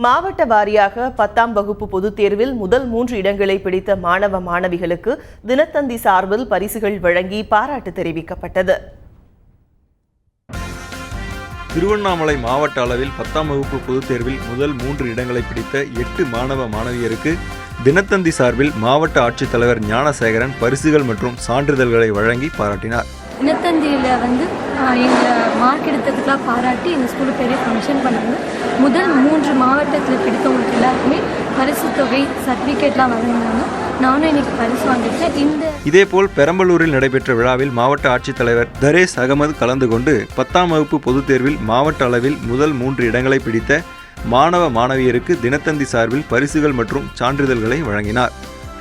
மாவட்ட வாரியாக 10ஆம் வகுப்பு பொதுத் தேர்வில் முதல் 3 இடங்களை பிடித்த மாணவ மாணவிகளுக்கு தினத்தந்தி சார்பில் பரிசுகள் வழங்கி பாராட்டு தெரிவிக்கப்பட்டது. திருவண்ணாமலை மாவட்ட அளவில் 10ஆம் வகுப்பு பொதுத் தேர்வில் முதல் 3 இடங்களை பிடித்த 8 மாணவ மாணவியருக்கு தினத்தந்தி சார்பில் மாவட்ட ஆட்சித்தலைவர் ஞானசேகரன் பரிசுகள் மற்றும் சான்றிதழ்களை வழங்கி பாராட்டினார். தினத்தந்தியில் எங்களை மார்க் எடுத்ததுக்கெலாம் பாராட்டி எங்கள் ஸ்கூலில் பெரிய ஃபங்க்ஷன் பண்ணாங்க. முதல் 3 மாவட்டத்தில் பிடித்தவங்களுக்கு எல்லாருக்குமே பரிசு தொகை சர்டிஃபிகேட்லாம் வழங்கினாங்க. நானும் இன்னைக்கு பரிசு வாங்கிட்டேன். இதேபோல் பெரம்பலூரில் நடைபெற்ற விழாவில் மாவட்ட ஆட்சித்தலைவர் தரேஸ் அகமது கலந்து கொண்டு 10ஆம் வகுப்பு பொதுத் தேர்வில் மாவட்ட அளவில் முதல் 3 இடங்களை பிடித்த மாணவ மாணவியருக்கு தினத்தந்தி சார்பில் பரிசுகள் மற்றும் சான்றிதழ்களை வழங்கினார்.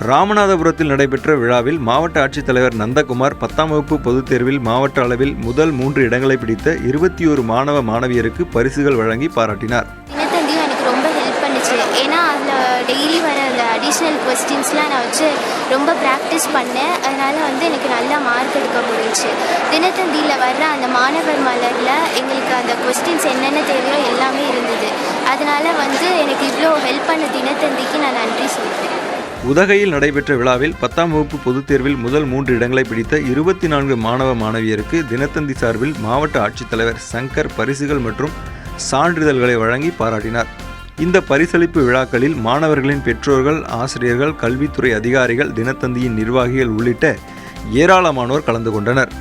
ராமநாதபுரத்தில் நடைபெற்ற விழாவில் மாவட்ட ஆட்சித்தலைவர் நந்தகுமார் 10ஆம் வகுப்பு பொதுத் தேர்வில் மாவட்ட அளவில் முதல் 3 இடங்களை பிடித்த 21 மாணவ மாணவியருக்கு பரிசுகள் வழங்கி பாராட்டினார். தினத்தந்தியும் எனக்கு ரொம்ப ஹெல்ப் பண்ணுச்சு. ஏன்னா அதில் டெய்லி வர அந்த அடிஷ்னல் கொஸ்டின்ஸ்லாம் நான் வச்சு ரொம்ப ப்ராக்டிஸ் பண்ணேன். அதனால் எனக்கு நல்லா மார்க் எடுக்க முடிஞ்சிச்சு. தினத்தந்தியில் வர்ற அந்த மாணவர் மலரில் எங்களுக்கு அந்த கொஸ்டின்ஸ் என்னென்ன தேவையோ எல்லாமே இருந்தது. அதனால் எனக்கு இவ்வளோ ஹெல்ப் பண்ண தினத்தந்திக்கு நான் நன்றி சொல்கிறேன். உதகையில் நடைபெற்ற விழாவில் 10ஆம் வகுப்பு பொதுத் தேர்வில் முதல் 3 இடங்களை பிடித்த 24 மாணவ மாணவியருக்கு தினத்தந்தி சார்பில் மாவட்ட ஆட்சித்தலைவர் சங்கர் பரிசுகள் மற்றும் சான்றிதழ்களை வழங்கி பாராட்டினார். இந்த பரிசளிப்பு விழாக்களில் மாணவர்களின் பெற்றோர்கள், ஆசிரியர்கள், கல்வித்துறை அதிகாரிகள், தினத்தந்தியின் நிர்வாகிகள் உள்ளிட்ட ஏராளமானோர் கலந்து கொண்டனர்.